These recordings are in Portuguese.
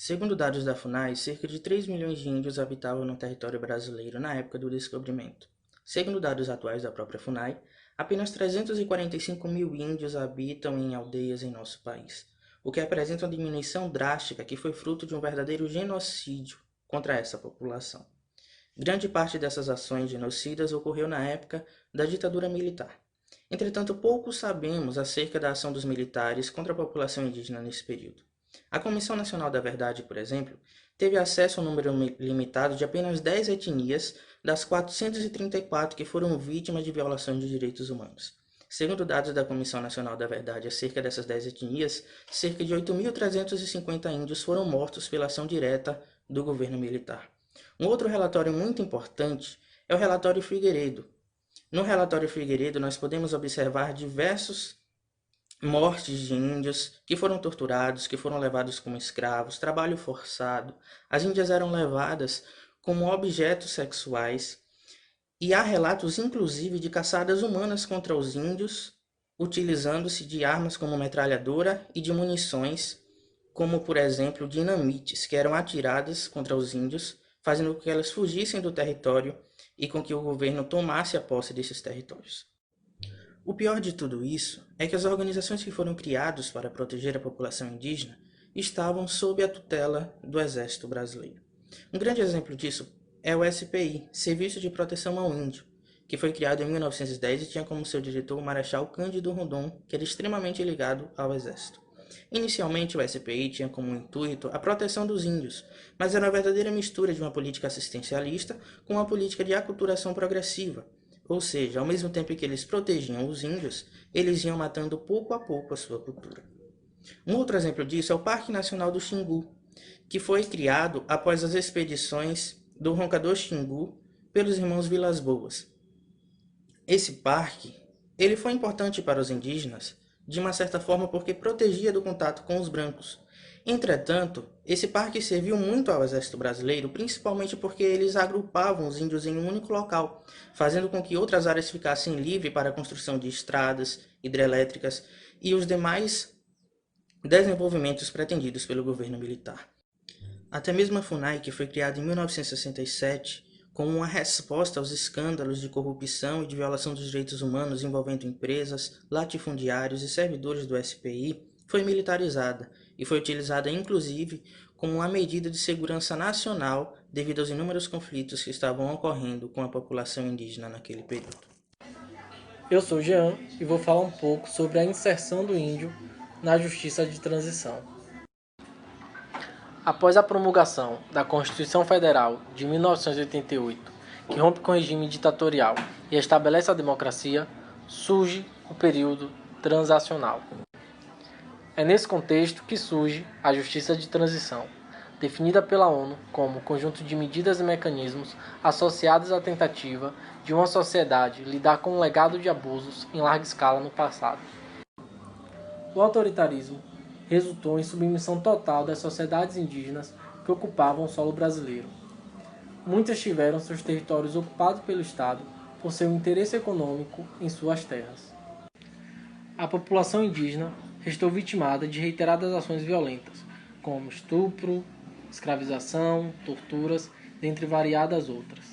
Segundo dados da FUNAI, cerca de 3 milhões de índios habitavam no território brasileiro na época do descobrimento. Segundo dados atuais da própria FUNAI, apenas 345 mil índios habitam em aldeias em nosso país, o que representa uma diminuição drástica que foi fruto de um verdadeiro genocídio contra essa população. Grande parte dessas ações genocidas ocorreu na época da ditadura militar. Entretanto, pouco sabemos acerca da ação dos militares contra a população indígena nesse período. A Comissão Nacional da Verdade, por exemplo, teve acesso a um número limitado de apenas 10 etnias das 434 que foram vítimas de violações de direitos humanos. Segundo dados da Comissão Nacional da Verdade acerca dessas 10 etnias, cerca de 8.350 índios foram mortos pela ação direta do governo militar. Um outro relatório muito importante é o relatório Figueiredo. No relatório Figueiredo, nós podemos observar diversos mortes de índios que foram torturados, que foram levados como escravos, trabalho forçado. As índias eram levadas como objetos sexuais e há relatos, inclusive, de caçadas humanas contra os índios, utilizando-se de armas como metralhadora e de munições, como, por exemplo, dinamites, que eram atiradas contra os índios, fazendo com que elas fugissem do território e com que o governo tomasse a posse desses territórios. O pior de tudo isso é que as organizações que foram criadas para proteger a população indígena estavam sob a tutela do Exército Brasileiro. Um grande exemplo disso é o SPI, Serviço de Proteção ao Índio, que foi criado em 1910 e tinha como seu diretor o Marechal Cândido Rondon, que era extremamente ligado ao Exército. Inicialmente, o SPI tinha como intuito a proteção dos índios, mas era uma verdadeira mistura de uma política assistencialista com uma política de aculturação progressiva, ou seja, ao mesmo tempo que eles protegiam os índios, eles iam matando pouco a pouco a sua cultura. Um outro exemplo disso é o Parque Nacional do Xingu, que foi criado após as expedições do Roncador Xingu pelos irmãos Vilas Boas. Esse parque, ele foi importante para os indígenas, de uma certa forma porque protegia do contato com os brancos. Entretanto, esse parque serviu muito ao exército brasileiro, principalmente porque eles agrupavam os índios em um único local, fazendo com que outras áreas ficassem livres para a construção de estradas, hidrelétricas e os demais desenvolvimentos pretendidos pelo governo militar. Até mesmo a FUNAI, que foi criada em 1967, como uma resposta aos escândalos de corrupção e de violação dos direitos humanos envolvendo empresas, latifundiários e servidores do SPI, foi militarizada e foi utilizada inclusive como uma medida de segurança nacional devido aos inúmeros conflitos que estavam ocorrendo com a população indígena naquele período. Eu sou Jean e vou falar um pouco sobre a inserção do índio na Justiça de Transição. Após a promulgação da Constituição Federal de 1988, que rompe com o regime ditatorial e estabelece a democracia, surge o período transacional. É nesse contexto que surge a Justiça de Transição, definida pela ONU como conjunto de medidas e mecanismos associados à tentativa de uma sociedade lidar com um legado de abusos em larga escala no passado. O autoritarismo resultou em submissão total das sociedades indígenas que ocupavam o solo brasileiro. Muitas tiveram seus territórios ocupados pelo Estado por seu interesse econômico em suas terras. A população indígena restou vitimada de reiteradas ações violentas, como estupro, escravização, torturas, dentre variadas outras.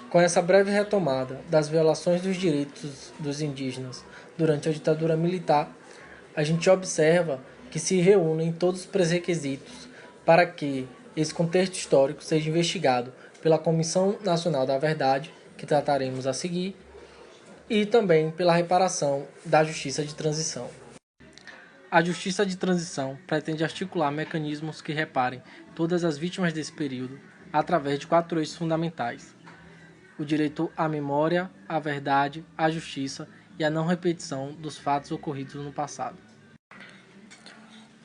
Com essa breve retomada das violações dos direitos dos indígenas durante a ditadura militar, a gente observa que se reúnem todos os pré-requisitos para que esse contexto histórico seja investigado pela Comissão Nacional da Verdade, que trataremos a seguir, e também pela reparação da Justiça de Transição. A Justiça de Transição pretende articular mecanismos que reparem todas as vítimas desse período através de 4 eixos fundamentais: o direito à memória, à verdade, à justiça e à não repetição dos fatos ocorridos no passado.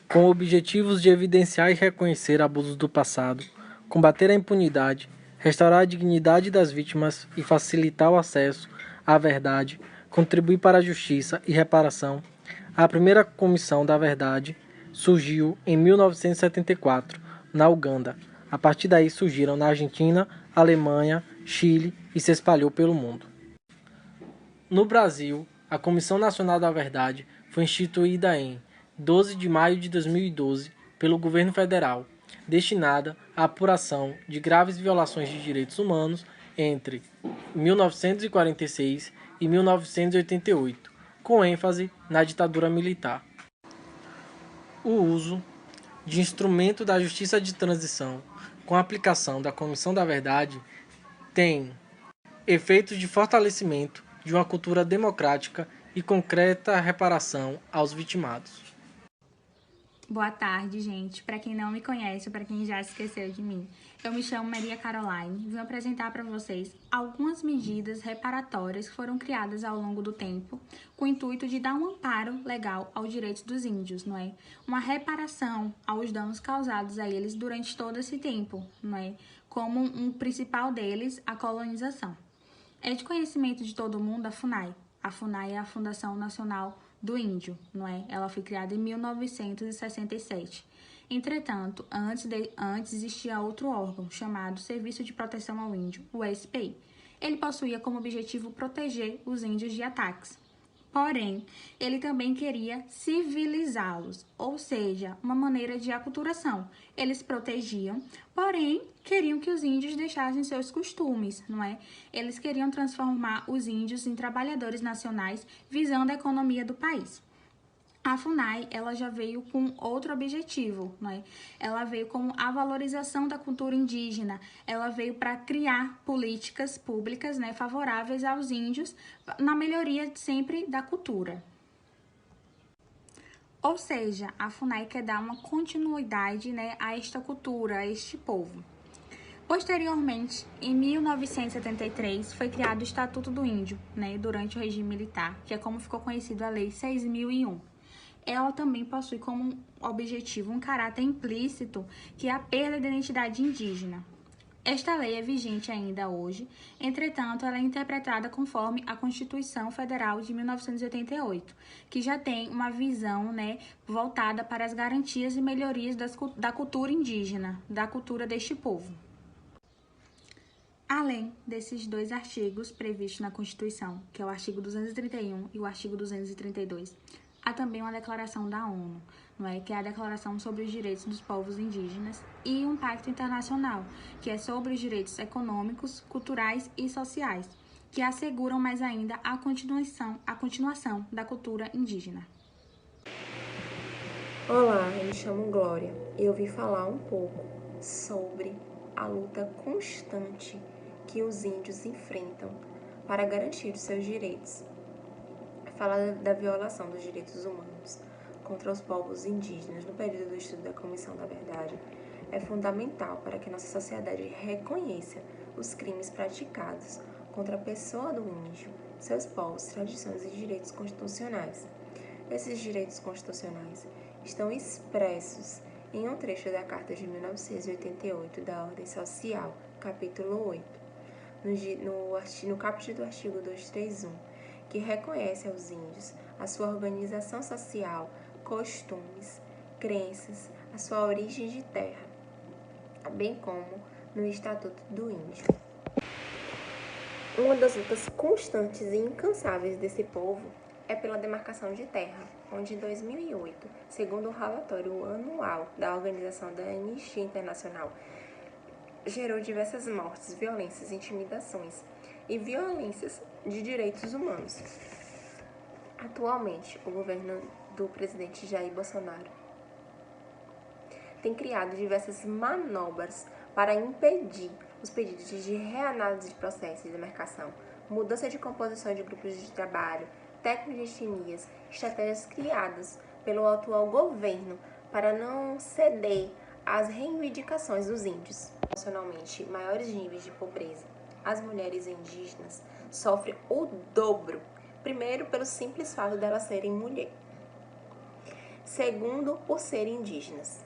Com objetivos de evidenciar e reconhecer abusos do passado, combater a impunidade, restaurar a dignidade das vítimas e facilitar o acesso à verdade, contribuir para a justiça e reparação, a primeira Comissão da Verdade surgiu em 1974, na Uganda. A partir daí surgiram na Argentina, Alemanha, Chile e se espalhou pelo mundo. No Brasil, a Comissão Nacional da Verdade foi instituída em 12 de maio de 2012 pelo governo federal, destinada à apuração de graves violações de direitos humanos entre 1946 e 1988, com ênfase na ditadura militar. O uso de instrumento da justiça de transição com a aplicação da Comissão da Verdade tem efeitos de fortalecimento de uma cultura democrática e concreta reparação aos vitimados. Boa tarde, gente. Para quem não me conhece ou para quem já se esqueceu de mim, eu me chamo Maria Caroline e vim apresentar para vocês algumas medidas reparatórias que foram criadas ao longo do tempo com o intuito de dar um amparo legal aos direitos dos índios, não é? Uma reparação aos danos causados a eles durante todo esse tempo, não é? Como um principal deles, a colonização. É de conhecimento de todo mundo a FUNAI. A FUNAI é a Fundação Nacional do Índio, não é? Ela foi criada em 1967. Entretanto, antes existia outro órgão chamado Serviço de Proteção ao Índio, o SPI. Ele possuía como objetivo proteger os índios de ataques. Porém, ele também queria civilizá-los, ou seja, uma maneira de aculturação. Eles protegiam, porém, queriam que os índios deixassem seus costumes, não é? Eles queriam transformar os índios em trabalhadores nacionais, visando a economia do país. A FUNAI, ela já veio com outro objetivo, não é? Ela veio com a valorização da cultura indígena, ela veio para criar políticas públicas, né, favoráveis aos índios, na melhoria sempre da cultura. Ou seja, a FUNAI quer dar uma continuidade, né, a esta cultura, a este povo. Posteriormente, em 1973, foi criado o Estatuto do Índio, né, durante o regime militar, que é como ficou conhecido a Lei 6.001. Ela também possui como objetivo um caráter implícito, que é a perda da identidade indígena. Esta lei é vigente ainda hoje, entretanto, ela é interpretada conforme a Constituição Federal de 1988, que já tem uma visão, né, voltada para as garantias e melhorias da cultura indígena, da cultura deste povo. Além desses dois artigos previstos na Constituição, que é o artigo 231 e o artigo 232, há também uma declaração da ONU, não é? Que é a Declaração sobre os Direitos dos Povos Indígenas, e um pacto internacional, que é sobre os direitos econômicos, culturais e sociais, que asseguram mais ainda a continuação da cultura indígena. Olá, eu me chamo Glória e eu vim falar um pouco sobre a luta constante que os índios enfrentam para garantir os seus direitos. Fala da violação dos direitos humanos contra os povos indígenas no período do estudo da Comissão da Verdade é fundamental para que nossa sociedade reconheça os crimes praticados contra a pessoa do índio, seus povos, tradições e direitos constitucionais. Esses direitos constitucionais estão expressos em um trecho da Carta de 1988 da Ordem Social, capítulo 8, no caput do artigo 231, que reconhece aos índios a sua organização social, costumes, crenças, a sua origem de terra, bem como no Estatuto do Índio. Uma das lutas constantes e incansáveis desse povo é pela demarcação de terra, onde em 2008, segundo o relatório anual da Organização da Anistia Internacional, gerou diversas mortes, violências, intimidações e violências de direitos humanos. Atualmente, o governo do presidente Jair Bolsonaro tem criado diversas manobras para impedir os pedidos de reanálise de processos de demarcação, mudança de composição de grupos de trabalho, técnicas de etnias, estratégias criadas pelo atual governo para não ceder às reivindicações dos índios. Emocionalmente, maiores níveis de pobreza. As mulheres indígenas sofrem o dobro. Primeiro, pelo simples fato delas serem mulher. Segundo, por serem indígenas.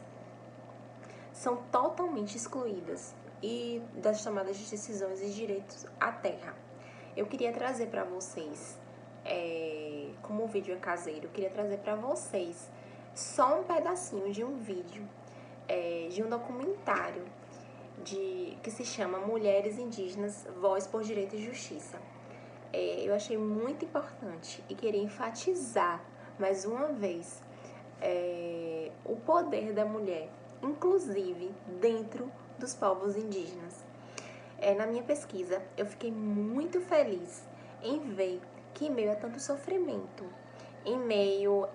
São totalmente excluídas e das tomadas de decisões e direitos à terra. Eu queria trazer para vocês, como o vídeo é caseiro, eu queria trazer para vocês só um pedacinho de um vídeo, de um documentário que se chama Mulheres Indígenas, Voz por Direito e Justiça. Eu achei muito importante e queria enfatizar mais uma vez o poder da mulher, inclusive dentro dos povos indígenas. Na minha pesquisa, eu fiquei muito feliz em ver que, em meio a tanto sofrimento, em meio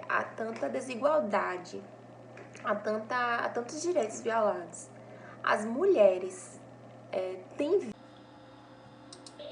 a tanta desigualdade, a tantos direitos violados, as mulheres têm.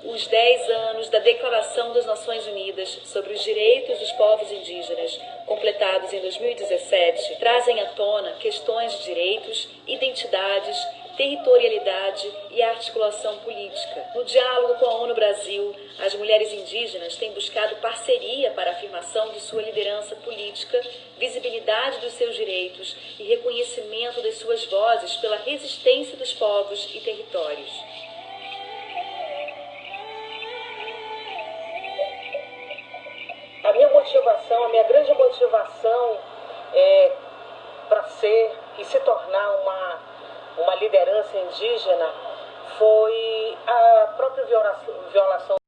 Os 10 anos da Declaração das Nações Unidas sobre os Direitos dos Povos Indígenas, completados em 2017, trazem à tona questões de direitos, identidades, territorialidade e articulação política. No diálogo com a ONU Brasil, as mulheres indígenas têm buscado parceria para a afirmação de sua liderança política, visibilidade dos seus direitos e reconhecimento das suas vozes pela resistência dos povos e territórios. A minha grande motivação para ser e se tornar uma liderança indígena foi a própria violação